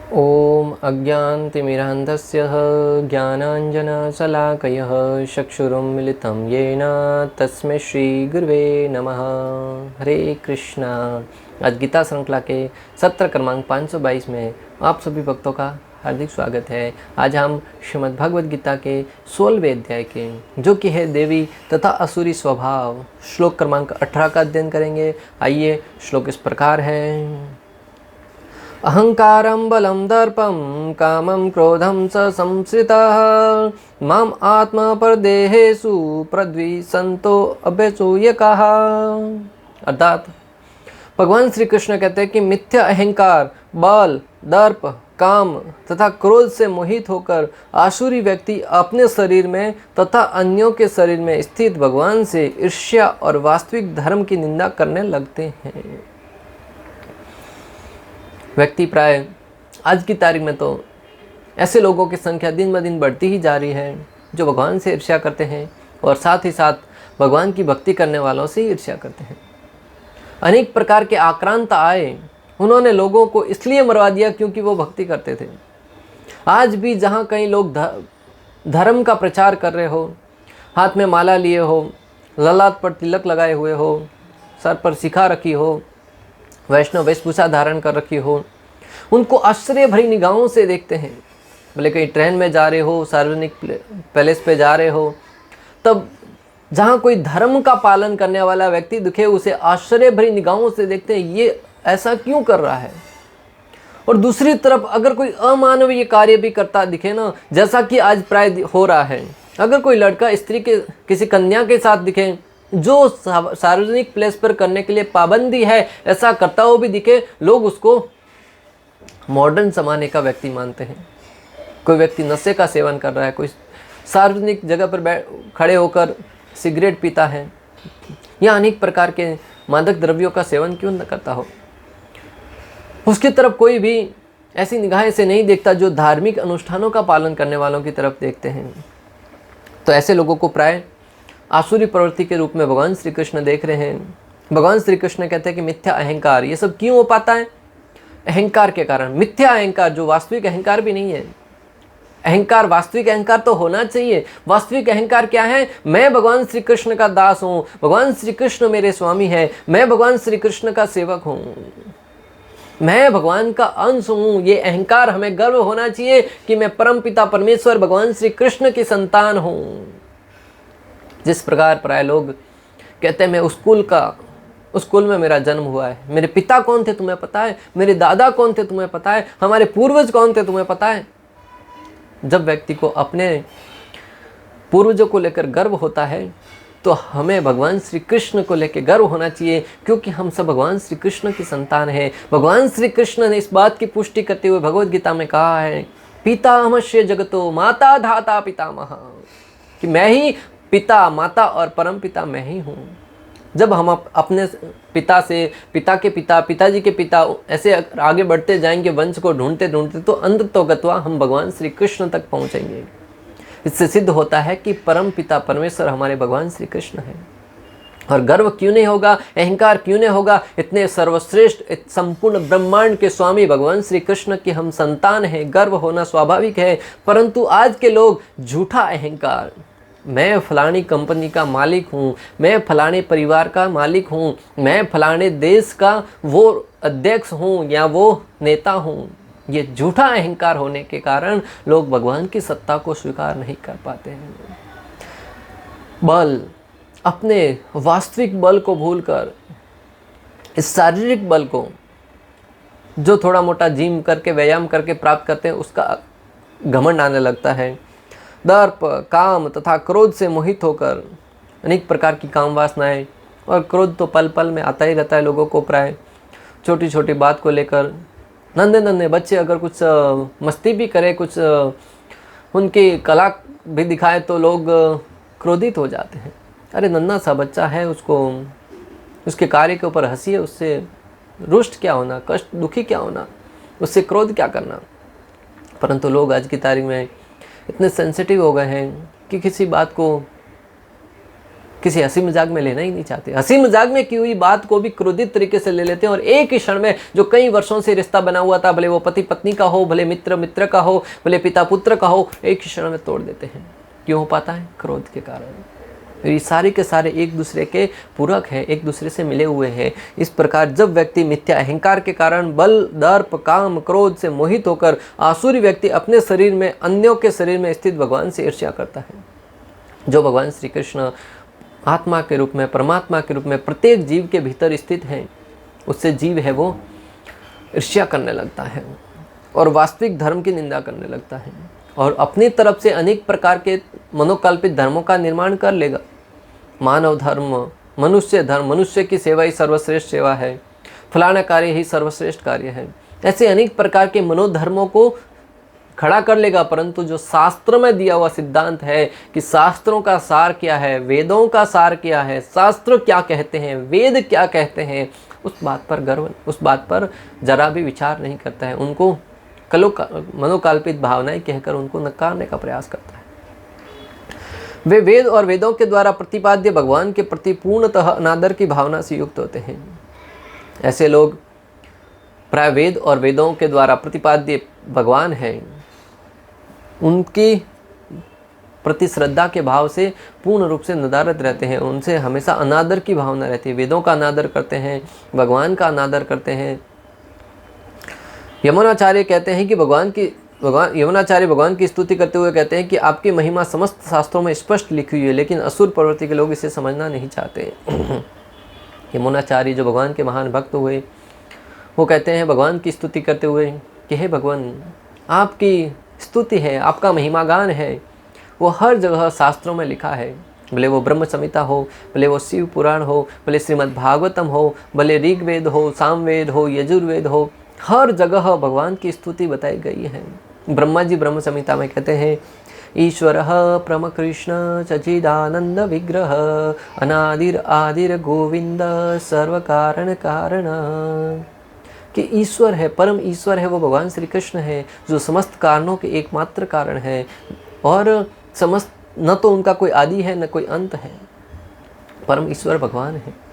ॐ अज्ञानतिमिरान्धस्य ज्ञानाञ्जनशलाकयः चक्षुरुन्मिलितं येन तस्मै श्रीगुरुवे नमः। हरे कृष्णा। आज गीता श्रृंखला के सत्र क्रमांक 522 में आप सभी भक्तों का हार्दिक स्वागत है। आज हम श्रीमद् भगवद गीता के 16वें अध्याय के जो कि है देवी तथा असुरी स्वभाव श्लोक क्रमांक 18 का अध्ययन करेंगे। आइए, श्लोक इस प्रकार है। अहंकारं बलं दर्पं कामं क्रोधं च संश्रितः माम आत्मा परदेहेषु प्रद्विषन्तो अभ्यसूयकाः। अर्थात भगवान श्री कृष्ण कहते हैं कि मिथ्या अहंकार, बल, दर्प, काम तथा क्रोध से मोहित होकर आसुरी व्यक्ति अपने शरीर में तथा अन्यों के शरीर में स्थित भगवान से ईर्ष्या और वास्तविक धर्म की निंदा करने लगते हैं। व्यक्ति प्राय आज की तारीख में तो ऐसे लोगों की संख्या दिन ब दिन बढ़ती ही जा रही है जो भगवान से ईर्ष्या करते हैं और साथ ही साथ भगवान की भक्ति करने वालों से ईर्ष्या करते हैं। अनेक प्रकार के आक्रांत आए, उन्होंने लोगों को इसलिए मरवा दिया क्योंकि वो भक्ति करते थे। आज भी जहाँ कई लोग धर्म का प्रचार कर रहे हो, हाथ में माला लिए हो, ललाट पर तिलक लगाए हुए हो, सर पर शिखा रखी हो, वैष्णव वेशभूषा धारण कर रखी हो, उनको आश्चर्य भरी निगाहों से देखते हैं। भले कहीं ट्रेन में जा रहे हो, सार्वजनिक पैलेस पे जा रहे हो, तब जहाँ कोई धर्म का पालन करने वाला व्यक्ति दिखे उसे आश्चर्य भरी निगाहों से देखते हैं, ये ऐसा क्यों कर रहा है। और दूसरी तरफ अगर कोई अमानवीय कार्य भी करता दिखे ना, जैसा कि आज प्राय हो रहा है, अगर कोई लड़का स्त्री के किसी कन्या के साथ दिखे जो सार्वजनिक प्लेस पर करने के लिए पाबंदी है, ऐसा करता हुआ भी दिखे, लोग उसको मॉडर्न ज़माने का व्यक्ति मानते हैं। कोई व्यक्ति नशे का सेवन कर रहा है, कोई सार्वजनिक जगह पर खड़े होकर सिगरेट पीता है या अनेक प्रकार के मादक द्रव्यों का सेवन क्यों न करता हो, उसकी तरफ कोई भी ऐसी निगाहें से नहीं देखता जो धार्मिक अनुष्ठानों का पालन करने वालों की तरफ देखते हैं। तो ऐसे लोगों को प्राय आसुरी प्रवृत्ति के रूप में भगवान श्री कृष्ण देख रहे हैं। भगवान श्री कृष्ण कहते हैं कि मिथ्या अहंकार, ये सब क्यों हो पाता है? अहंकार के कारण। मिथ्या अहंकार जो वास्तविक अहंकार भी नहीं है। अहंकार, वास्तविक अहंकार तो होना चाहिए। वास्तविक अहंकार क्या है? मैं भगवान श्री कृष्ण का दास हूँ, भगवान श्री कृष्ण मेरे स्वामी है, मैं भगवान श्री कृष्ण का सेवक हूँ, मैं भगवान का अंश हूँ। ये अहंकार हमें गर्व होना चाहिए कि मैं परमपिता परमेश्वर भगवान श्री कृष्ण की संतान हूँ। जिस प्रकार प्राय लोग कहते हैं मैं उस कुल में मेरा जन्म हुआ है, मेरे पिता कौन थे तुम्हें पता है, मेरे दादा कौन थे तुम्हें पता है, हमारे पूर्वज कौन थे तुम्हें पता है। जब व्यक्ति को अपने पूर्वजों को लेकर गर्व होता है तो हमें भगवान श्री कृष्ण को लेकर गर्व होना चाहिए, क्योंकि हम सब भगवान श्री कृष्ण की संतान हैं। भगवान श्री कृष्ण ने इस बात की पुष्टि करते हुए भगवद गीता में कहा है, पितामहस्य जगतो माता धाता पितामह, कि मैं ही पिता, माता और परम पिता मैं ही हूँ। जब हम अपने पिता से, पिता के पिता, पिताजी के पिता, ऐसे आगे बढ़ते जाएंगे वंश को ढूंढते ढूंढते, तो अंततोगत्वा हम भगवान श्री कृष्ण तक पहुँचेंगे। इससे सिद्ध होता है कि परम पिता परमेश्वर हमारे भगवान श्री कृष्ण हैं। और गर्व क्यों नहीं होगा, अहंकार क्यों नहीं होगा? इतने सर्वश्रेष्ठ संपूर्ण ब्रह्मांड के स्वामी भगवान श्री कृष्ण की हम संतान हैं, गर्व होना स्वाभाविक है। परंतु आज के लोग झूठा अहंकार, मैं फलानी कंपनी का मालिक हूँ, मैं फलाने परिवार का मालिक हूँ, मैं फलाने देश का वो अध्यक्ष हूँ या वो नेता हूँ, ये झूठा अहंकार होने के कारण लोग भगवान की सत्ता को स्वीकार नहीं कर पाते हैं। बल, अपने वास्तविक बल को भूलकर इस शारीरिक बल को जो थोड़ा मोटा जिम करके व्यायाम करके प्राप्त करते हैं उसका घमंड आने लगता है। दर्प, काम तथा क्रोध से मोहित होकर अनेक प्रकार की काम वासनाएं, और क्रोध तो पल पल में आता ही रहता है लोगों को। प्राय छोटी छोटी बात को लेकर नन्हे नन्हे बच्चे अगर कुछ मस्ती भी करें, कुछ उनकी कला भी दिखाए तो लोग क्रोधित हो जाते हैं। अरे नन्हा सा बच्चा है, उसको उसके कार्य के ऊपर हंसी है, उससे रुष्ट क्या होना, कष्ट दुखी क्या होना, उससे क्रोध क्या करना। परंतु लोग आज की तारीख में इतने सेंसिटिव हो गए हैं कि किसी बात को किसी हंसी मजाक में लेना ही नहीं चाहते। हंसी मजाक में की हुई बात को भी क्रोधित तरीके से ले लेते हैं और एक ही क्षण में जो कई वर्षों से रिश्ता बना हुआ था, भले वो पति पत्नी का हो, भले मित्र मित्र का हो, भले पिता पुत्र का हो, एक ही क्षण में तोड़ देते हैं। क्यों हो पाता है? क्रोध के कारण। ये सारे के सारे एक दूसरे के पूरक हैं, एक दूसरे से मिले हुए हैं। इस प्रकार जब व्यक्ति मिथ्या अहंकार के कारण बल, दर्प, काम, क्रोध से मोहित होकर आसुरी व्यक्ति अपने शरीर में अन्यों के शरीर में स्थित भगवान से ईर्ष्या करता है, जो भगवान श्री कृष्ण आत्मा के रूप में, परमात्मा के रूप में प्रत्येक जीव के भीतर स्थित हैं, उससे जीव है वो ईर्ष्या करने लगता है और वास्तविक धर्म की निंदा करने लगता है और अपनी तरफ से अनेक प्रकार के मनोकल्पित धर्मों का निर्माण कर लेगा। मानव धर्म, मनुष्य धर्म, मनुष्य की सेवा ही सर्वश्रेष्ठ सेवा है, फलाना कार्य ही सर्वश्रेष्ठ कार्य है, ऐसे अनेक प्रकार के मनोधर्मों को खड़ा कर लेगा। परंतु जो शास्त्र में दिया हुआ सिद्धांत है कि शास्त्रों का सार क्या है, वेदों का सार क्या है, शास्त्र क्या कहते हैं, वेद क्या कहते हैं, उस बात पर जरा भी विचार नहीं करता है। उनको मनोकल्पित भावनाएं कहकर उनको नकारने का प्रयास करता है। वे वेद और वेदों के द्वारा प्रतिपाद्य भगवान के प्रति पूर्णतः अनादर की भावना से युक्त होते हैं। ऐसे लोग प्राय वेद और वेदों के द्वारा प्रतिपाद्य भगवान हैं, उनकी प्रति श्रद्धा के भाव से पूर्ण रूप से नदारत रहते हैं, उनसे हमेशा अनादर की भावना रहती है। वेदों का अनादर करते हैं, भगवान का अनादर करते हैं। यमुनाचार्य कहते हैं कि यमुनाचार्य भगवान की स्तुति करते हुए कहते हैं कि आपकी महिमा समस्त शास्त्रों में स्पष्ट लिखी हुई है, लेकिन असुर प्रवृत्ति के लोग इसे समझना नहीं चाहते। यमुनाचार्य जो भगवान के महान भक्त हुए, वो कहते हैं भगवान की स्तुति करते हुए कि हे भगवान, आपकी स्तुति है, आपका महिमा गान है, वो हर जगह शास्त्रों में लिखा है। भले वो ब्रह्म संहिता हो, भले वो शिव पुराण हो, भले श्रीमद् भागवतम हो, भले ऋग्वेद हो, सामवेद हो, यजुर्वेद हो, हर जगह भगवान की स्तुति बताई गई है। ब्रह्मा जी ब्रह्म संहिता में कहते हैं ईश्वरः परम कृष्ण सच्चिदानंद विग्रह अनादिर आदिर गोविंद सर्व कारण कारण, कि ईश्वर है, परम ईश्वर है वो भगवान श्री कृष्ण है, जो समस्त कारणों के एकमात्र कारण है और समस्त, न तो उनका कोई आदि है न कोई अंत है, परम ईश्वर भगवान है।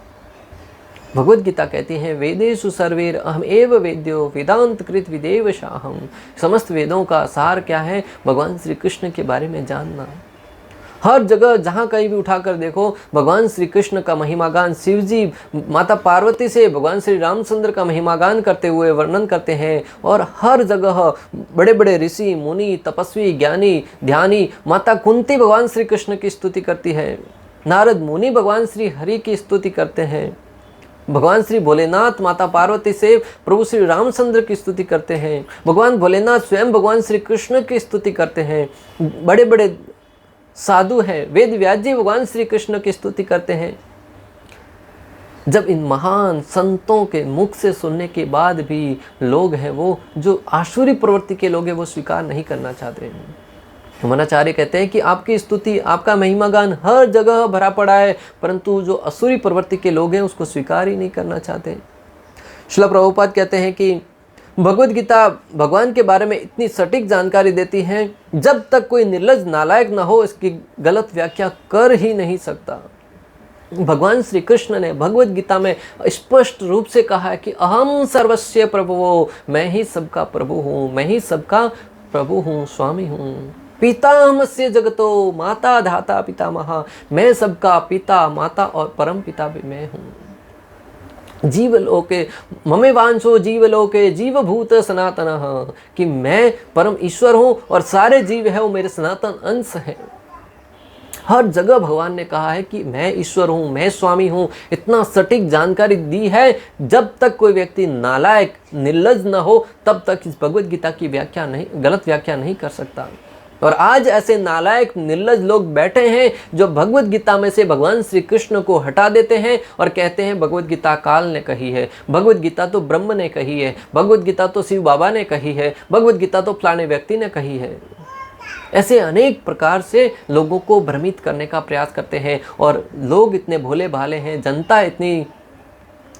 भगवद गीता कहती है वेदेषु सर्वैर अहम एव वेद्यो वेदांत कृत विदेव शाहम। समस्त वेदों का सार क्या है? भगवान श्री कृष्ण के बारे में जानना। हर जगह जहाँ कहीं भी उठाकर देखो भगवान श्री कृष्ण का महिमागान, शिव जी माता पार्वती से भगवान श्री रामचंद्र का महिमागान करते हुए वर्णन करते हैं और हर जगह बड़े बड़े ऋषि मुनि तपस्वी ज्ञानी ध्यानी, माता कुंती भगवान श्री कृष्ण की स्तुति करती है, नारद मुनि भगवान श्री हरि की स्तुति करते हैं, भगवान श्री भोलेनाथ माता पार्वती से प्रभु श्री रामचंद्र की स्तुति करते हैं, भगवान भोलेनाथ स्वयं भगवान श्री कृष्ण की स्तुति करते हैं, बड़े बड़े साधु हैं, वेद व्यास जी भगवान श्री कृष्ण की स्तुति करते हैं। जब इन महान संतों के मुख से सुनने के बाद भी लोग हैं वो जो आसुरी प्रवृत्ति के लोग हैं वो स्वीकार नहीं करना चाहते हैं। यमुनाचार्य कहते हैं कि आपकी स्तुति, आपका महिमागान हर जगह भरा पड़ा है, परंतु जो असुरी प्रवृत्ति के लोग हैं उसको स्वीकार ही नहीं करना चाहते। श्रील प्रभुपाद कहते हैं कि भगवद गीता भगवान के बारे में इतनी सटीक जानकारी देती है, जब तक कोई निर्लज नालायक न हो इसकी गलत व्याख्या कर ही नहीं सकता। भगवान श्री कृष्ण ने भगवद गीता में स्पष्ट रूप से कहा है कि अहम सर्वस्य प्रभुवो, मैं ही सबका प्रभु हूँ, मैं ही सबका प्रभु हूँ, स्वामी हूँ। पितामहस्य जगतो माता धाता पितामह, मैं सबका पिता माता और परम पिता भी मैं हूँ। जीवलोके ममे वांशो जीवलोके जीवभूत सनातन, कि मैं परम ईश्वर हूँ और सारे जीव है वो मेरे सनातन अंश हैं। हर जगह भगवान ने कहा है कि मैं ईश्वर हूँ, मैं स्वामी हूँ, इतना सटीक जानकारी दी है। जब तक कोई व्यक्ति नालायक निर्लज न हो तब तक इस भगवद गीता की व्याख्या नहीं, गलत व्याख्या नहीं कर सकता। और आज ऐसे नालायक निर्लज लोग बैठे हैं जो भगवद गीता में से भगवान श्री कृष्ण को हटा देते हैं और कहते हैं भगवद गीता काल ने कही है, भगवद गीता तो ब्रह्म ने कही है, भगवद गीता तो शिव बाबा ने कही है, भगवद गीता तो फलाने व्यक्ति ने कही है। ऐसे अनेक प्रकार से लोगों को भ्रमित करने का प्रयास करते हैं और लोग इतने भोले भाले हैं, जनता इतनी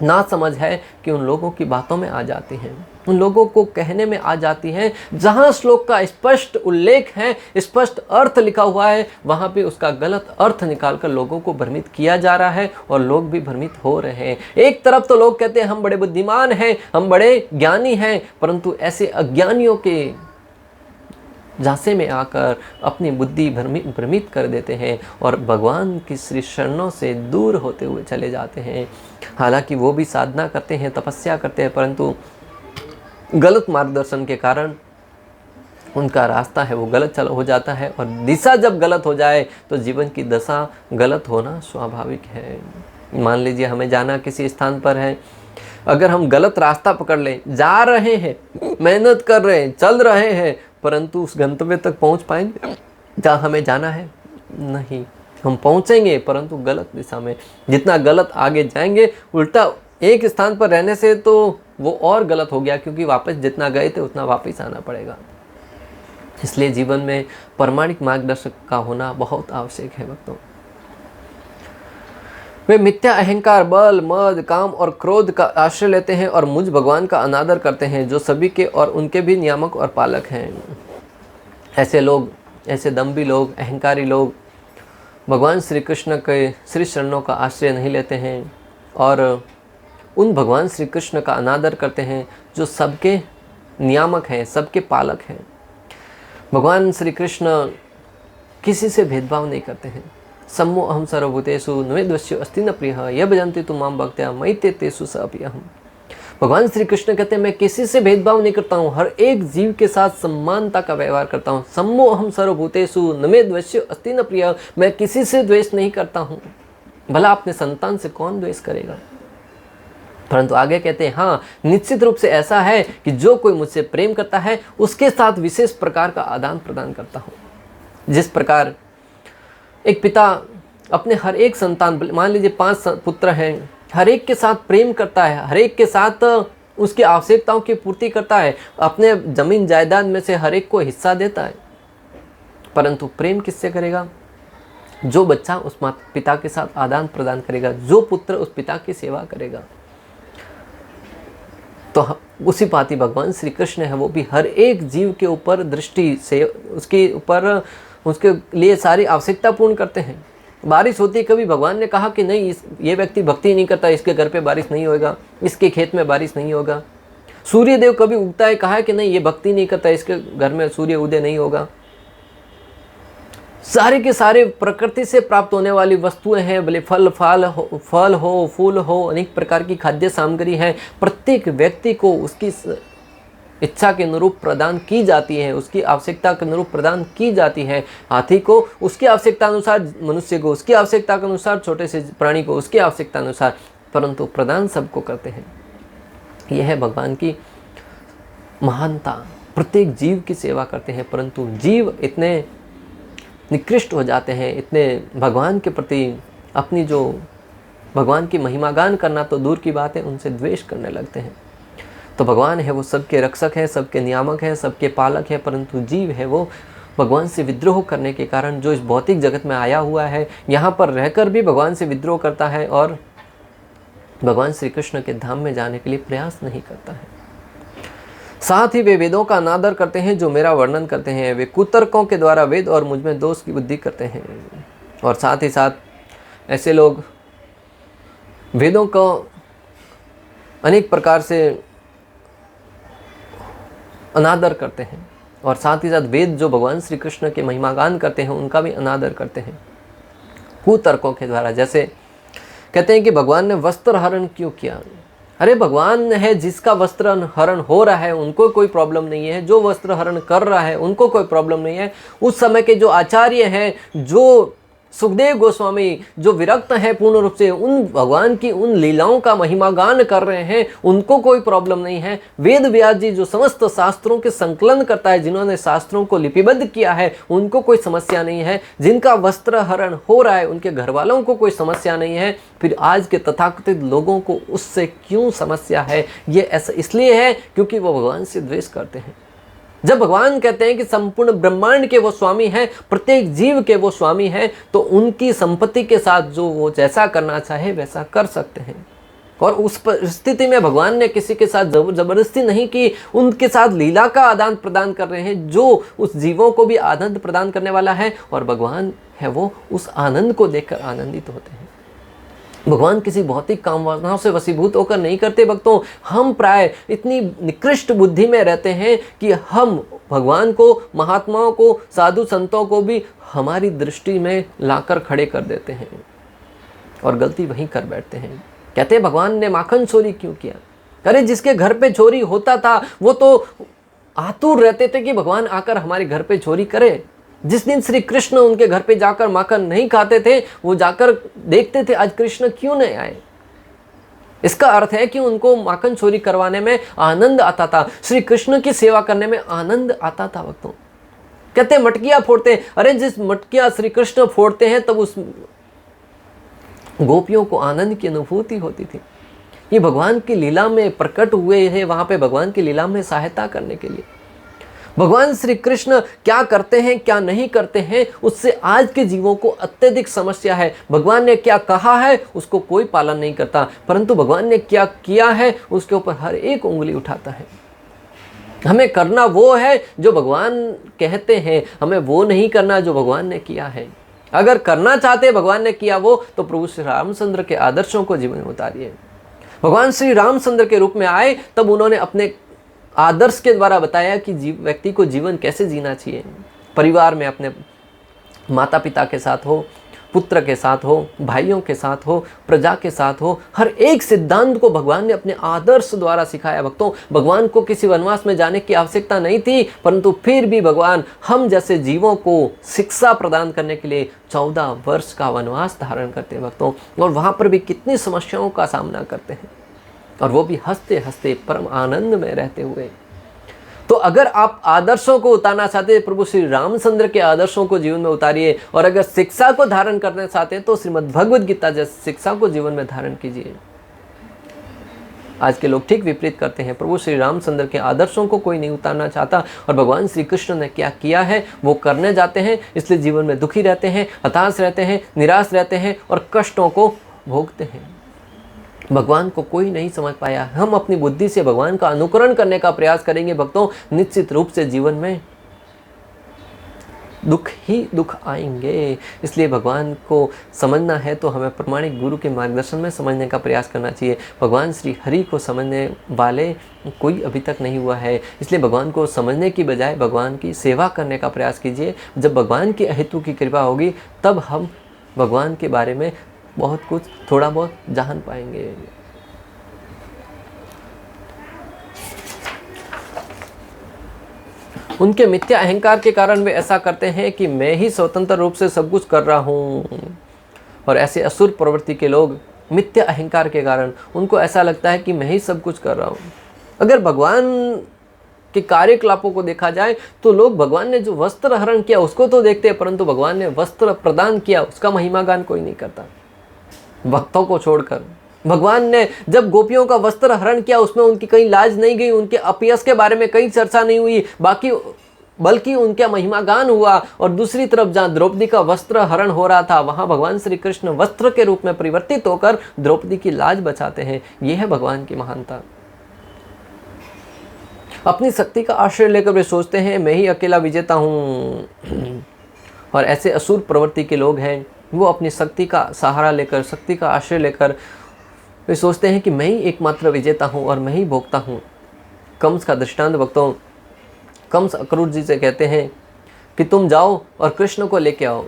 ना समझ है कि उन लोगों की बातों में आ जाती हैं। उन लोगों को कहने में आ जाती हैं। जहाँ श्लोक का स्पष्ट उल्लेख है, स्पष्ट अर्थ लिखा हुआ है, वहाँ पे उसका गलत अर्थ निकालकर लोगों को भ्रमित किया जा रहा है और लोग भी भ्रमित हो रहे हैं। एक तरफ तो लोग कहते हैं हम बड़े बुद्धिमान हैं, हम बड़े ज्ञानी हैं, परंतु ऐसे अज्ञानियों के झांसे में आकर अपनी बुद्धि भ्रमित कर देते हैं और भगवान की श्री शरणों से दूर होते हुए चले जाते हैं। हालांकि वो भी साधना करते हैं, तपस्या करते हैं, परंतु गलत मार्गदर्शन के कारण उनका रास्ता है वो गलत हो जाता है। और दिशा जब गलत हो जाए तो जीवन की दशा गलत होना स्वाभाविक है। मान लीजिए हमें जाना किसी स्थान पर है, अगर हम गलत रास्ता पकड़ लें, जा रहे हैं, मेहनत कर रहे हैं, चल रहे हैं, परंतु उस गंतव्य तक पहुंच पाएंगे जहाँ हमें जाना है? नहीं, हम पहुंचेंगे परंतु गलत दिशा में। जितना गलत आगे जाएंगे, उल्टा एक स्थान पर रहने से तो वो और गलत हो गया, क्योंकि वापस जितना गए थे उतना वापस आना पड़ेगा। इसलिए जीवन में प्रामाणिक मार्गदर्शक का होना बहुत आवश्यक है भक्तों। वे मिथ्या अहंकार, बल, मद, काम और क्रोध का आश्रय लेते हैं और मुझ भगवान का अनादर करते हैं, जो सभी के और उनके भी नियामक और पालक हैं। ऐसे लोग, ऐसे दम्भी लोग, अहंकारी लोग भगवान श्री कृष्ण के श्री चरणों का आश्रय नहीं लेते हैं और उन भगवान श्री कृष्ण का अनादर करते हैं जो सबके नियामक हैं, सबके पालक हैं। भगवान श्री कृष्ण किसी से भेदभाव नहीं करते हैं। सम्मो अहम सर्वभूतेषु न मे द्वेष्यो अस्ति न प्रियः ये भजन्ति तुम मां भक्त्या मयि ते तेषु स अपि अहम्। भगवान श्री कृष्ण कहते हैं मैं किसी से भेदभाव नहीं करता हूँ, हर एक जीव के साथ सम्मानता का व्यवहार करता हूँ। सम्मो अहम सर्वभूतेषु न मे द्वेष्यो अस्ति न प्रियः, मैं किसी से द्वेष नहीं करता हूँ। भला अपने संतान से कौन द्वेष करेगा? परंतु आगे कहते हैं हाँ, निश्चित रूप से ऐसा है कि जो कोई मुझसे प्रेम करता है उसके साथ विशेष प्रकार का आदान प्रदान करता हूँ। जिस प्रकार एक पिता अपने हर एक संतान, मान लीजिए 5 पुत्र हैं, हर एक के साथ प्रेम करता है, हर एक के साथ उसकी आवश्यकताओं की पूर्ति करता है, अपने जमीन जायदाद में से हर एक को हिस्सा देता है, परंतु प्रेम किससे करेगा? जो बच्चा उस पिता के साथ आदान प्रदान करेगा, जो पुत्र उस पिता की सेवा करेगा। तो उसी भांति भगवान श्री कृष्ण है, वो भी हर एक जीव के ऊपर दृष्टि से उसके ऊपर उसके लिए सारी आवश्यकता पूर्ण करते हैं। बारिश होती है, कभी भगवान ने कहा कि नहीं ये व्यक्ति भक्ति नहीं करता, इसके घर पे बारिश नहीं होगा, इसके खेत में बारिश नहीं होगा। सूर्य देव कभी उगता है, कहा है कि नहीं ये भक्ति नहीं करता, इसके घर में सूर्य उदय नहीं होगा। सारे के सारे प्रकृति से प्राप्त होने वाली वस्तुएं हैं, भले फल हो, फूल हो, अनेक प्रकार की खाद्य सामग्री है, प्रत्येक व्यक्ति को उसकी इच्छा के अनुरूप प्रदान की जाती है, उसकी आवश्यकता के अनुरूप प्रदान की जाती है। हाथी को उसकी आवश्यकता अनुसार, मनुष्य को उसकी आवश्यकता के अनुसार, छोटे से प्राणी को उसकी आवश्यकता अनुसार, परंतु प्रदान सबको करते हैं। यह है भगवान की महानता। प्रत्येक जीव की सेवा करते हैं, परंतु जीव इतने निकृष्ट हो जाते हैं, इतने भगवान के प्रति अपनी जो भगवान की महिमा गान करना तो दूर की बात है, उनसे द्वेष करने लगते हैं। तो भगवान है वो सबके रक्षक है, सबके नियामक है, सबके पालक है, परंतु जीव है वो भगवान से विद्रोह करने के कारण जो इस भौतिक जगत में आया हुआ है, यहाँ पर रहकर भी भगवान से विद्रोह करता है और भगवान श्री कृष्ण के धाम में जाने के लिए प्रयास नहीं करता है। साथ ही वे वेदों का अनादर करते हैं जो मेरा वर्णन करते हैं। वे कुतर्कों के द्वारा वेद और मुझ में दोष की बुद्धि करते हैं। और साथ ही साथ ऐसे लोग वेदों को अनेक प्रकार से अनादर करते हैं और साथ ही साथ वेद जो भगवान श्री कृष्ण के महिमागान करते हैं उनका भी अनादर करते हैं कुतर्कों के द्वारा। जैसे कहते हैं कि भगवान ने वस्त्र हरण क्यों किया? अरे भगवान है जिसका वस्त्र हरण हो रहा है उनको कोई प्रॉब्लम नहीं है, जो वस्त्र हरण कर रहा है उनको कोई प्रॉब्लम नहीं है। उस समय के जो आचार्य हैं, जो सुखदेव गोस्वामी जो विरक्त हैं पूर्ण रूप से, उन भगवान की उन लीलाओं का महिमागान कर रहे हैं, उनको कोई प्रॉब्लम नहीं है। वेद व्यास जी जो समस्त शास्त्रों के संकलन करता है, जिन्होंने शास्त्रों को लिपिबद्ध किया है, उनको कोई समस्या नहीं है। जिनका वस्त्र हरण हो रहा है उनके घर वालों को कोई समस्या नहीं है। फिर आज के तथाकथित लोगों को उससे क्यों समस्या है? ये ऐसा इसलिए है क्योंकि वो भगवान से द्वेष करते हैं। जब भगवान कहते हैं कि संपूर्ण ब्रह्मांड के वो स्वामी हैं, प्रत्येक जीव के वो स्वामी हैं, तो उनकी संपत्ति के साथ जो वो जैसा करना चाहे वैसा कर सकते हैं। और उस परिस्थिति में भगवान ने किसी के साथ जबरदस्ती नहीं की, उनके साथ लीला का आदान प्रदान कर रहे हैं जो उस जीवों को भी आनंद प्रदान करने वाला है, और भगवान है वो उस आनंद को देखकर आनंदित होते हैं। भगवान किसी भौतिक काम वासनाओं से वशीभूत होकर नहीं करते भक्तों। हम प्राय इतनी निकृष्ट बुद्धि में रहते हैं कि हम भगवान को, महात्माओं को, साधु संतों को भी हमारी दृष्टि में लाकर खड़े कर देते हैं और गलती वहीं कर बैठते हैं। कहते हैं भगवान ने माखन चोरी क्यों किया? अरे जिसके घर पे चोरी होता था वो तो आतुर रहते थे कि भगवान आकर हमारे घर पे चोरी करे। जिस दिन श्री कृष्ण उनके घर पे जाकर माखन नहीं खाते थे, वो जाकर देखते थे आज कृष्ण क्यों नहीं आए। इसका अर्थ है कि उनको माखन चोरी करवाने में आनंद आता था, श्री कृष्ण की सेवा करने में आनंद आता था भक्तों। कहते मटकियां फोड़ते, अरे जिस मटकियां श्री कृष्ण फोड़ते हैं तब उस गोपियों को आनंद की अनुभूति होती थी। ये भगवान की लीला में प्रकट हुए हैं, वहां पे भगवान की लीला में सहायता करने के लिए। भगवान श्री कृष्ण क्या करते हैं क्या नहीं करते हैं उससे आज के जीवों को अत्यधिक समस्या है। भगवान ने क्या कहा है उसको कोई पालन नहीं करता, परंतु भगवान ने क्या किया है उसके ऊपर हर एक उंगली उठाता है। हमें करना वो है जो भगवान कहते हैं, हमें वो नहीं करना जो भगवान ने किया है। अगर करना चाहते भगवान ने किया वो, तो प्रभु श्री रामचंद्र के आदर्शों को जीवन में उतारिए। भगवान श्री रामचंद्र के रूप में आए तब उन्होंने अपने आदर्श के द्वारा बताया कि व्यक्ति को जीवन कैसे जीना चाहिए। परिवार में अपने माता पिता के साथ हो, पुत्र के साथ हो, भाइयों के साथ हो, प्रजा के साथ हो, हर एक सिद्धांत को भगवान ने अपने आदर्श द्वारा सिखाया। भक्तों, भगवान को किसी वनवास में जाने की आवश्यकता नहीं थी, परंतु फिर भी भगवान हम जैसे जीवों को शिक्षा प्रदान करने के लिए 14 वर्ष का वनवास धारण करते हैं भक्तों, और वहाँ पर भी कितनी समस्याओं का सामना करते हैं, और वो भी हंसते हंसते परम आनंद में रहते हुए। तो अगर आप आदर्शों को उतारना चाहते हैं, प्रभु श्री रामचंद्र के आदर्शों को जीवन में उतारिए, और अगर शिक्षा को धारण करना चाहते हैं तो श्रीमद् भगवद गीता जैसी शिक्षा को जीवन में धारण कीजिए। आज के लोग ठीक विपरीत करते हैं। प्रभु श्री रामचंद्र के आदर्शों को कोई नहीं उतारना चाहता, और भगवान श्री कृष्ण ने क्या किया है वो करने जाते हैं, इसलिए जीवन में दुखी रहते हैं, हताश रहते हैं, निराश रहते हैं और कष्टों को भोगते हैं। भगवान को कोई नहीं समझ पाया। हम अपनी बुद्धि से भगवान का अनुकरण करने का प्रयास करेंगे भक्तों, निश्चित रूप से जीवन में दुख ही दुख आएंगे। इसलिए भगवान को समझना है तो हमें प्रमाणिक गुरु के मार्गदर्शन में समझने का प्रयास करना चाहिए। भगवान श्री हरि को समझने वाले कोई अभी तक नहीं हुआ है, इसलिए भगवान को समझने की बजाय भगवान की सेवा करने का प्रयास कीजिए। जब भगवान की अहेतु की कृपा होगी तब हम भगवान के बारे में बहुत कुछ थोड़ा बहुत जान पाएंगे। उनके मिथ्या अहंकार के कारण वे ऐसा करते हैं कि मैं ही स्वतंत्र रूप से सब कुछ कर रहा हूँ। और ऐसे असुर प्रवृत्ति के लोग मिथ्या अहंकार के कारण उनको ऐसा लगता है कि मैं ही सब कुछ कर रहा हूँ। अगर भगवान के कार्यकलापों को देखा जाए तो लोग भगवान ने जो वस्त्र हरण किया उसको तो देखते हैं, परंतु भगवान ने वस्त्र प्रदान किया उसका महिमा गान कोई नहीं करता। भक्तों को छोड़कर भगवान ने जब गोपियों का वस्त्र हरण किया उसमें उनकी कहीं लाज नहीं गई, उनके अपयश के बारे में कहीं चर्चा नहीं हुई, बल्कि उनका महिमा गान हुआ। और दूसरी तरफ जहाँ द्रौपदी का वस्त्र हरण हो रहा था वहाँ भगवान श्री कृष्ण वस्त्र के रूप में परिवर्तित होकर द्रौपदी की लाज बचाते हैं। यह है भगवान की महानता। अपनी शक्ति का आश्रय लेकर वे सोचते हैं मैं ही अकेला विजेता हूँ। और ऐसे असुर प्रवृत्ति के लोग हैं, वो अपनी शक्ति का सहारा लेकर, शक्ति का आश्रय लेकर वे सोचते हैं कि मैं ही एकमात्र विजेता हूँ और मैं ही भोगता हूँ। कंस का दृष्टांत भक्तों, कंस अक्रूर जी से कहते हैं कि तुम जाओ और कृष्ण को लेके आओ,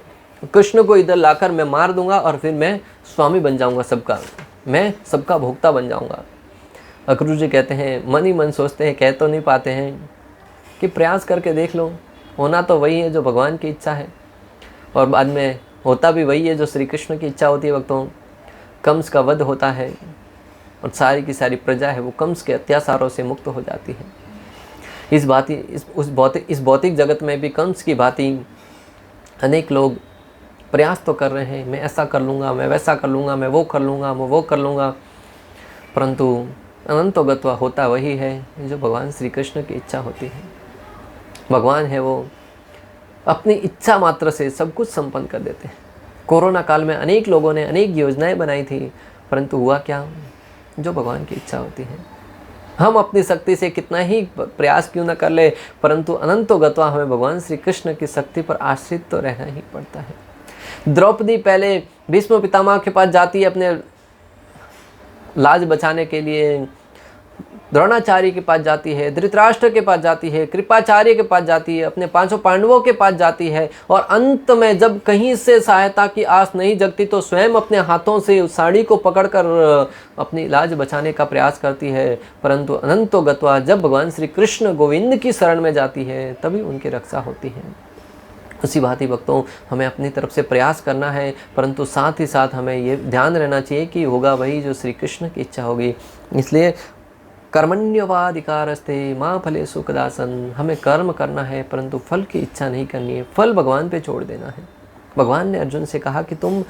कृष्ण को इधर लाकर मैं मार दूंगा और फिर मैं स्वामी बन जाऊंगा सबका, मैं सबका भोक्ता बन जाऊंगा। अक्रूर जी कहते हैं, मन ही मन सोचते हैं, कह तो नहीं पाते हैं कि प्रयास करके देख लो, होना तो वही है जो भगवान की इच्छा है और बाद में होता भी वही है जो श्री कृष्ण की इच्छा होती है। भक्तों, कंस का वध होता है और सारी की सारी प्रजा है वो कंस के अत्याचारों से मुक्त हो जाती है। इस भौतिक जगत में भी कंस की भांति अनेक लोग प्रयास तो कर रहे हैं, मैं ऐसा कर लूँगा, मैं वैसा कर लूँगा, मैं वो कर लूँगा, मैं वो कर लूँगा, परंतु अनंतोगत्वा होता वही है जो भगवान श्री कृष्ण की इच्छा होती है। भगवान है वो अपनी इच्छा मात्र से सब कुछ संपन्न कर देते हैं। कोरोना काल में अनेक लोगों ने अनेक योजनाएं बनाई थी, परंतु हुआ क्या? जो भगवान की इच्छा होती है। हम अपनी शक्ति से कितना ही प्रयास क्यों न कर ले, परंतु अनंतो गत्वा हमें भगवान श्री कृष्ण की शक्ति पर आश्रित तो रहना ही पड़ता है। द्रौपदी पहले भीष्म पितामह के पास जाती है अपने लाज बचाने के लिए, द्रोणाचार्य के पास जाती है, धृतराष्ट्र के पास जाती है, कृपाचार्य के पास जाती है, अपने 500 पांडवों के पास जाती है, और अंत में जब कहीं से सहायता की आस नहीं जगती तो स्वयं अपने हाथों से उस साड़ी को पकड़कर अपनी लाज बचाने का प्रयास करती है। परंतु अनंतो गत्वा जब भगवान श्री कृष्ण गोविंद की शरण में जाती है तभी उनकी रक्षा होती है। उसी भांति भक्तों, हमें अपनी तरफ से प्रयास करना है, परंतु साथ ही साथ हमें ये ध्यान रहना चाहिए कि होगा वही जो श्री कृष्ण की इच्छा होगी। इसलिए कर्मण्यवाधिकारस्ते मां फलेषु कदाचन, हमें कर्म करना है परंतु फल की इच्छा नहीं करनी है, फल भगवान पे छोड़ देना है। भगवान ने अर्जुन से कहा कि तुम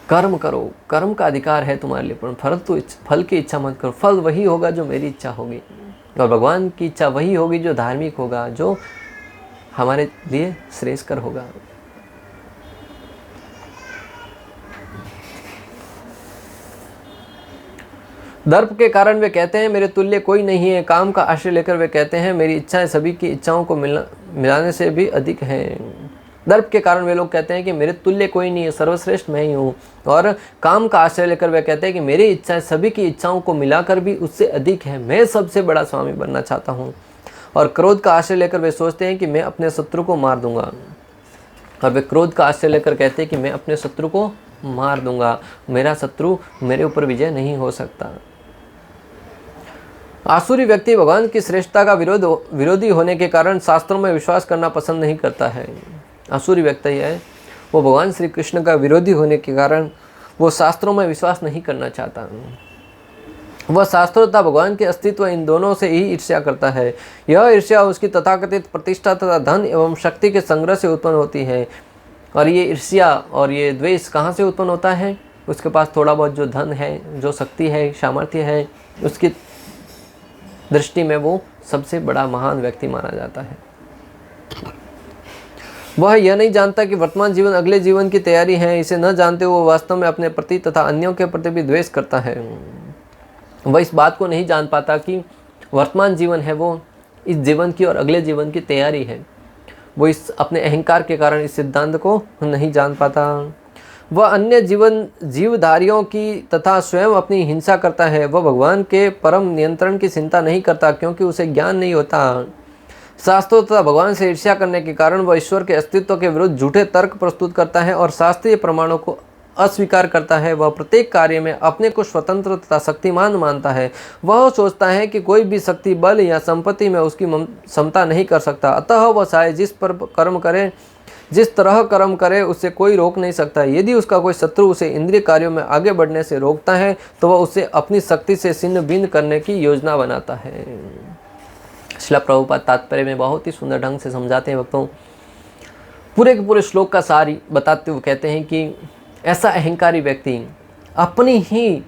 कर्म करो, कर्म का अधिकार है तुम्हारे लिए, पर फल की इच्छा मत करो। फल वही होगा जो मेरी इच्छा होगी, और भगवान की इच्छा वही होगी जो धार्मिक होगा, जो हमारे लिए श्रेष्ठकर होगा। दर्प के कारण वे कहते हैं मेरे तुल्य कोई नहीं है, काम का आश्रय लेकर वे कहते हैं मेरी इच्छाएं सभी की इच्छाओं को मिलाने से भी अधिक हैं। दर्प के कारण वे लोग कहते हैं कि मेरे तुल्य कोई नहीं है, सर्वश्रेष्ठ मैं ही हूँ। और काम का आश्रय लेकर वे कहते हैं कि मेरी इच्छाएं सभी की इच्छाओं को मिलाकर भी उससे अधिक है, मैं सबसे बड़ा स्वामी बनना चाहता हूँ। और क्रोध का आश्रय लेकर वे सोचते हैं कि मैं अपने शत्रु को मार दूंगा, और वे क्रोध का आश्रय लेकर कहते हैं कि मैं अपने शत्रु को मार दूंगा, मेरा शत्रु मेरे ऊपर विजय नहीं हो सकता। आसुरी व्यक्ति भगवान की श्रेष्ठता का विरोधी होने के कारण शास्त्रों में विश्वास करना पसंद नहीं करता है। आसुरी व्यक्ति है वो भगवान श्री कृष्ण का विरोधी होने के कारण वो शास्त्रों में विश्वास नहीं करना चाहता। वह शास्त्रों तथा भगवान के अस्तित्व इन दोनों से ही ईर्ष्या करता है। यह ईर्ष्या उसकी तथाकथित प्रतिष्ठा तथा धन एवं शक्ति के संग्रह से उत्पन्न होती है। और ये ईर्ष्या और ये द्वेष कहाँ से उत्पन्न होता है? उसके पास थोड़ा बहुत जो धन है, जो शक्ति है, सामर्थ्य है, उसकी दृष्टि में वो सबसे बड़ा महान व्यक्ति माना जाता है। वह यह नहीं जानता कि वर्तमान जीवन अगले जीवन की तैयारी है। इसे न जानते वो वास्तव में अपने प्रति तथा अन्यों के प्रति भी द्वेष करता है। वह इस बात को नहीं जान पाता कि वर्तमान जीवन है वो इस जीवन की और अगले जीवन की तैयारी है। वो इस अपने अहंकार के कारण इस सिद्धांत को नहीं जान पाता। वह अन्य जीवधारियों की तथा स्वयं अपनी हिंसा करता है। वह भगवान के परम नियंत्रण की चिंता नहीं करता क्योंकि उसे ज्ञान नहीं होता। शास्त्रों तथा भगवान से ईर्ष्या करने के कारण वह ईश्वर के अस्तित्व के विरुद्ध झूठे तर्क प्रस्तुत करता है और शास्त्रीय प्रमाणों को अस्वीकार करता है। वह प्रत्येक कार्य में अपने को स्वतंत्र तथा शक्तिमान मानता है। वह सोचता है कि कोई भी शक्ति, बल या संपत्ति में उसकी क्षमता नहीं कर सकता। अतः वह चाहे जिस तरह कर्म करे उससे कोई रोक नहीं सकता। यदि उसका कोई शत्रु उसे इंद्रिय कार्यों में आगे बढ़ने से रोकता है तो वह उसे अपनी शक्ति से छिन्न भिन्न करने की योजना बनाता है। श्रील प्रभुपाद तात्पर्य में बहुत ही सुंदर ढंग से समझाते हैं भक्तों। पूरे के पूरे श्लोक का सार बताते हुए कहते हैं कि ऐसा अहंकारी व्यक्ति अपनी ही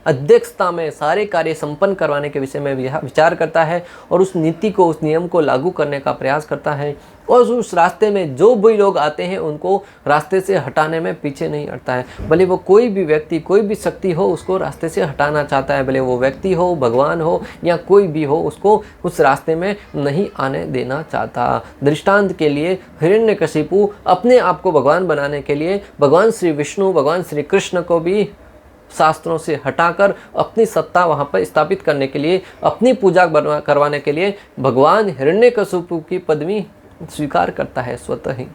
अध्यक्षता में सारे कार्य संपन्न करवाने के विषय में विचार करता है और उस नीति को, उस नियम को लागू करने का प्रयास करता है और उस रास्ते में जो भी लोग आते हैं उनको रास्ते से हटाने में पीछे नहीं हटता है। भले वो कोई भी व्यक्ति, कोई भी शक्ति हो, उसको रास्ते से हटाना चाहता है। भले वो व्यक्ति हो, भगवान हो या कोई भी हो, उसको उस रास्ते में नहीं आने देना चाहता। दृष्टांत के लिए हिरण्यकशिपु अपने आप को भगवान बनाने के लिए भगवान श्री विष्णु, भगवान श्री कृष्ण को भी शास्त्रों से हटाकर अपनी सत्ता वहाँ पर स्थापित करने के लिए, अपनी पूजा करवाने के लिए भगवान हिरण्यकशिपु की पदवी स्वीकार करता है स्वतः ही।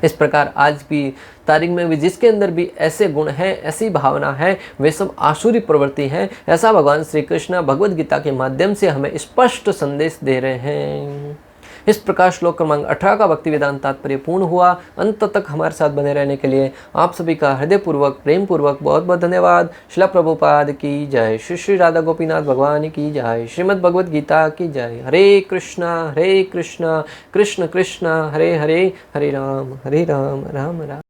इस प्रकार आज की तारीख में भी जिसके अंदर भी ऐसे गुण हैं, ऐसी भावना है, वे सब आसुरी प्रवृत्ति है। ऐसा भगवान श्री कृष्ण भगवद गीता के माध्यम से हमें स्पष्ट संदेश दे रहे हैं। इस प्रकार श्लोक क्रमांक 18 का भक्ति वेदांत तात्पर्य पूर्ण हुआ। अंत तक हमारे साथ बने रहने के लिए आप सभी का हृदयपूर्वक, प्रेम पूर्वक बहुत बहुत धन्यवाद। श्रील प्रभुपाद की जय। श्री श्री राधा गोपीनाथ भगवान की जय। श्रीमद् भगवद गीता की जय। हरे कृष्णा कृष्ण कृष्ण हरे हरे, हरे राम राम राम।